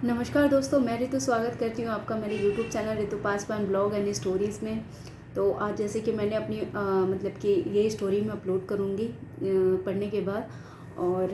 नमस्कार दोस्तों, मैं ऋतु स्वागत करती हूँ आपका मेरे YouTube channel Ritu Paswan blog and stories में। तो आज जैसे कि मैंने अपनी मतलब कि ये स्टोरी मैं अपलोड करूँगी पढ़ने के बाद। और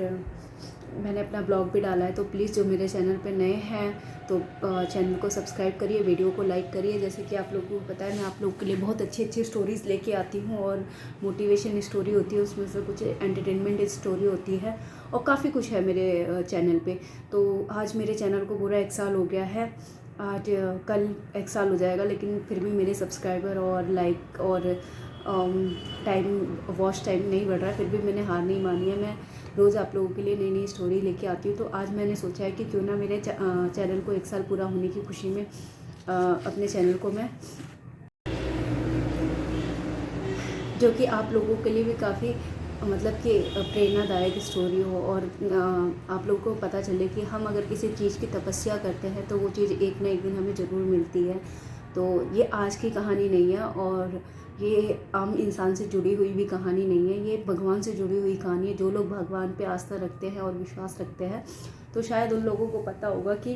मैंने अपना ब्लॉग भी डाला है, तो प्लीज़ जो मेरे चैनल पे नए हैं तो चैनल को सब्सक्राइब करिए, वीडियो को लाइक करिए। जैसे कि आप लोगों को पता है, मैं आप लोगों के लिए बहुत अच्छी अच्छी स्टोरीज़ लेके आती हूँ और मोटिवेशन स्टोरी होती है, उसमें से कुछ एंटरटेनमेंट स्टोरी होती है और काफ़ी कुछ है मेरे चैनल पे। तो आज मेरे चैनल को पूरा 1 साल हो गया है। आज कल 1 साल हो जाएगा, लेकिन फिर भी मेरे सब्सक्राइबर और लाइक और टाइम वॉच टाइम नहीं बढ़ रहा है। फिर भी मैंने हार नहीं मानी है। मैं रोज़ आप लोगों के लिए नई नई स्टोरी लेके आती हूँ। तो आज मैंने सोचा है कि क्यों ना मेरे चैनल को 1 साल पूरा होने की खुशी में अपने चैनल को मैं, जो कि आप लोगों के लिए भी काफ़ी मतलब कि प्रेरणादायक स्टोरी हो और आप लोगों को पता चले कि हम अगर किसी चीज़ की तपस्या करते हैं तो वो चीज़ एक ना एक दिन हमें ज़रूर मिलती है। तो ये आज की कहानी नहीं है और ये आम इंसान से जुड़ी हुई भी कहानी नहीं है, ये भगवान से जुड़ी हुई कहानी है। जो लोग भगवान पे आस्था रखते हैं और विश्वास रखते हैं, तो शायद उन लोगों को पता होगा कि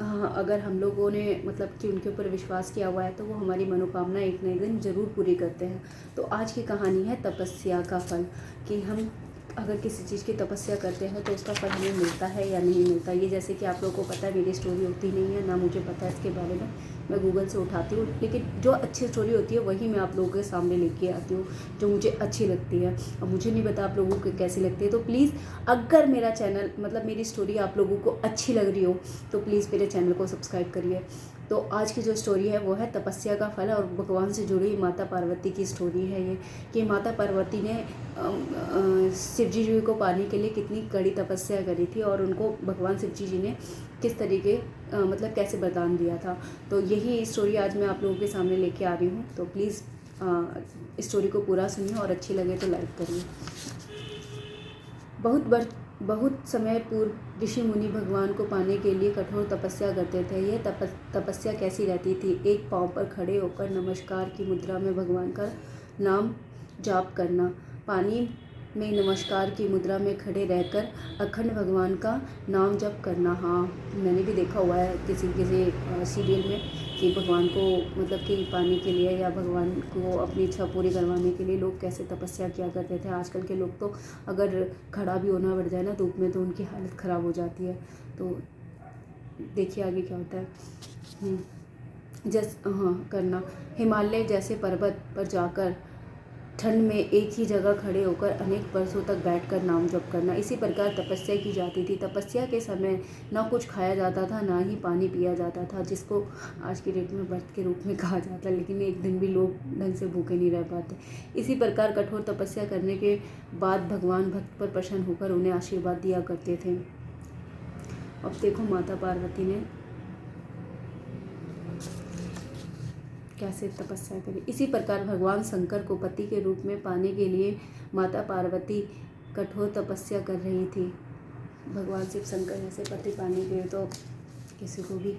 अगर हम लोगों ने मतलब कि उनके ऊपर विश्वास किया हुआ है तो वो हमारी मनोकामना एक ना एक दिन ज़रूर पूरी करते हैं। तो आज की कहानी है तपस्या का फल, कि हम अगर किसी चीज़ की तपस्या करते हैं तो उसका फल हमें मिलता है या नहीं मिलता। ये जैसे कि आप लोगों को पता है, मेरी स्टोरी होती नहीं है, ना मुझे पता है इसके बारे में। मैं गूगल से उठाती हूँ, लेकिन जो अच्छी स्टोरी होती है वही मैं आप लोगों के सामने लेके आती हूँ, जो मुझे अच्छी लगती है। और मुझे नहीं पता आप लोगों को कैसी लगती है। तो प्लीज़, अगर मेरा चैनल मतलब मेरी स्टोरी आप लोगों को अच्छी लग रही हो तो प्लीज़ मेरे चैनल को सब्सक्राइब करिए। तो आज की जो स्टोरी है वो है तपस्या का फल और भगवान से जुड़ी माता पार्वती की स्टोरी है ये, कि माता पार्वती ने शिव जी को पाने के लिए कितनी कड़ी तपस्या करी थी और उनको भगवान शिव जी ने किस तरीके मतलब कैसे वरदान दिया था। तो यही स्टोरी आज मैं आप लोगों के सामने लेके आ रही हूँ। तो प्लीज़ स्टोरी को पूरा सुनिए और अच्छी लगे तो लाइक करिए। बहुत समय पूर्व ऋषि मुनि भगवान को पाने के लिए कठोर तपस्या करते थे। यह तपस्या कैसी रहती थी? एक पाँव पर खड़े होकर नमस्कार की मुद्रा में भगवान का नाम जाप करना, पानी में नमस्कार की मुद्रा में खड़े रहकर अखंड भगवान का नाम जप करना। हाँ, मैंने भी देखा हुआ है किसी किसी सीरियल में कि भगवान को मतलब कि पाने के लिए या भगवान को अपनी इच्छा पूरी करवाने के लिए लोग कैसे तपस्या किया करते थे। आजकल के लोग तो अगर खड़ा भी होना पड़ जाए ना धूप में तो उनकी हालत ख़राब हो जाती है। तो देखिए आगे क्या होता है। हाँ, करना, हिमालय जैसे पर्वत पर जाकर ठंड में एक ही जगह खड़े होकर अनेक वर्षों तक बैठकर नाम जप करना। इसी प्रकार तपस्या की जाती थी। तपस्या के समय ना कुछ खाया जाता था, ना ही पानी पिया जाता था, जिसको आज की डेट में व्रत के रूप में कहा जाता है। लेकिन एक दिन भी लोग ढंग से भूखे नहीं रह पाते। इसी प्रकार कठोर तपस्या करने के बाद भगवान भक्त पर प्रसन्न होकर उन्हें आशीर्वाद दिया करते थे। अब देखो माता पार्वती ने कैसे तपस्या करी। इसी प्रकार भगवान शंकर को पति के रूप में पाने के लिए माता पार्वती कठोर तपस्या कर रही थी। भगवान शिव शंकर जैसे पति पाने के लिए तो किसी को भी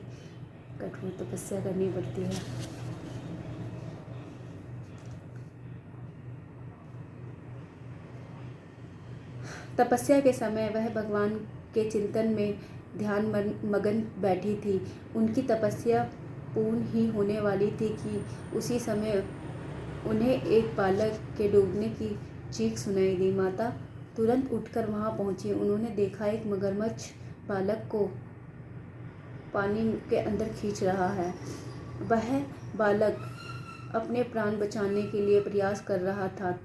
कठोर तपस्या करनी पड़ती है। तपस्या के समय वह भगवान के चिंतन में ध्यान मगन बैठी थी। उनकी तपस्या पूर्ण ही होने वाली थी कि उसी समय उन्हें एक बालक के डूबने की चीख सुनाई दी। माता तुरंत उठकर वहां पहुंची। उन्होंने देखा एक मगरमच्छ बालक को पानी के अंदर खींच रहा है। वह बालक अपने प्राण बचाने के लिए प्रयास कर रहा था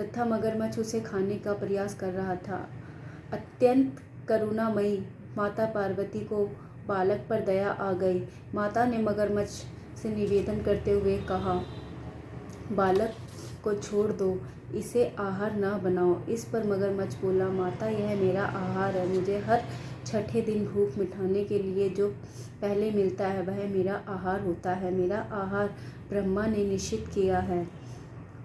तथा मगरमच्छ उसे खाने का प्रयास कर रहा था। अत्यंत करुणामयी माता पार्वती को बालक पर दया आ गई। माता ने मगरमच्छ से निवेदन करते हुए कहा, बालक को छोड़ दो, इसे आहार ना बनाओ। इस पर मगरमच्छ बोला, माता यह मेरा आहार है। मुझे हर छठे दिन भूख मिटाने के लिए जो पहले मिलता है वह मेरा आहार होता है। मेरा आहार ब्रह्मा ने निश्चित किया है।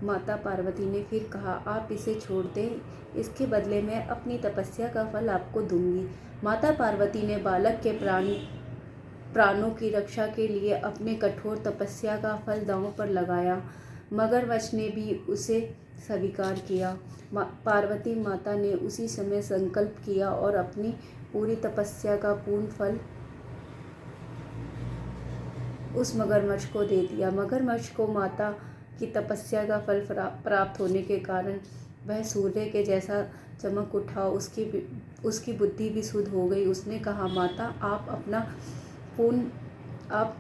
माता पार्वती ने फिर कहा, आप इसे छोड़ दें, इसके बदले मैं अपनी तपस्या का फल आपको दूंगी। माता पार्वती ने बालक के प्राणों की रक्षा के लिए अपने कठोर तपस्या का फल दांव पर लगाया। मगरमच्छ ने भी उसे स्वीकार किया। पार्वती माता ने उसी समय संकल्प किया और अपनी पूरी तपस्या का पूर्ण फल उस मगरमच्छ को दे दिया। मगरमच्छ को माता की तपस्या का फल प्राप्त होने के कारण वह सूर्य के जैसा चमक उठा। उसकी बुद्धि भी शुद्ध हो गई। उसने कहा, माता आप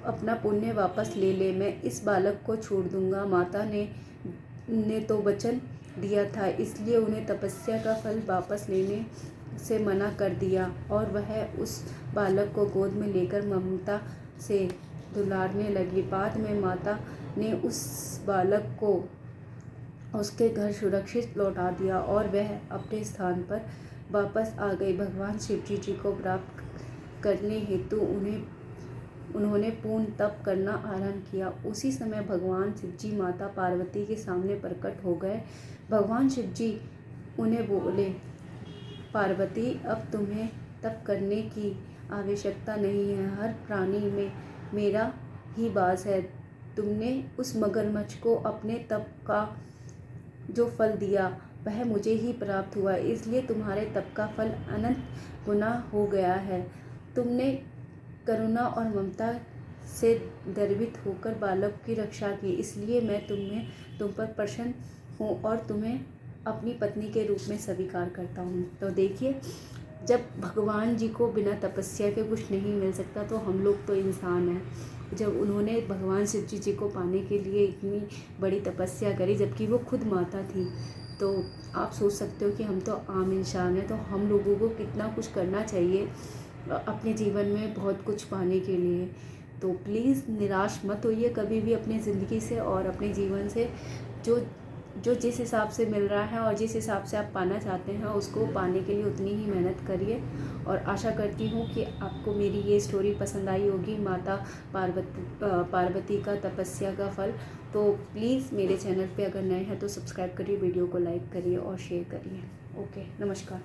अपना पुण्य वापस ले ले, मैं इस बालक को छोड़ दूंगा। माता ने तो वचन दिया था, इसलिए उन्हें तपस्या का फल वापस लेने से मना कर दिया और वह उस बालक को गोद में लेकर ममता से दुलारने लगी। बाद में माता ने उस बालक को उसके घर सुरक्षित लौटा दिया और वह अपने स्थान पर वापस आ गई। भगवान शिव जी को प्राप्त करने हेतु उन्होंने पूर्ण तप करना आरंभ किया। उसी समय भगवान शिव जी माता पार्वती के सामने प्रकट हो गए। भगवान शिव जी उन्हें बोले, पार्वती, अब तुम्हें तप करने की आवश्यकता नहीं है। हर प्राणी में मेरा ही वास है। तुमने उस मगरमच्छ को अपने तप का जो फल दिया वह मुझे ही प्राप्त हुआ, इसलिए तुम्हारे तप का फल अनंत गुना हो गया है। तुमने करुणा और ममता से गर्वित होकर बालक की रक्षा की, इसलिए मैं तुम पर प्रसन्न हूँ और तुम्हें अपनी पत्नी के रूप में स्वीकार करता हूँ। तो देखिए, जब भगवान जी को बिना तपस्या के कुछ नहीं मिल सकता तो हम लोग तो इंसान हैं। जब उन्होंने भगवान शिव जी को पाने के लिए इतनी बड़ी तपस्या करी, जबकि वो खुद माता थी, तो आप सोच सकते हो कि हम तो आम इंसान हैं, तो हम लोगों को कितना कुछ करना चाहिए अपने जीवन में बहुत कुछ पाने के लिए। तो प्लीज़ निराश मत होइए कभी भी अपनी ज़िंदगी से और अपने जीवन से। जो जिस हिसाब से मिल रहा है और जिस हिसाब से आप पाना चाहते हैं उसको पाने के लिए उतनी ही मेहनत करिए। और आशा करती हूँ कि आपको मेरी ये स्टोरी पसंद आई होगी, माता पार्वती का तपस्या का फल। तो प्लीज़ मेरे चैनल पे अगर नए हैं तो सब्सक्राइब करिए, वीडियो को लाइक करिए और शेयर करिए। ओके, नमस्कार।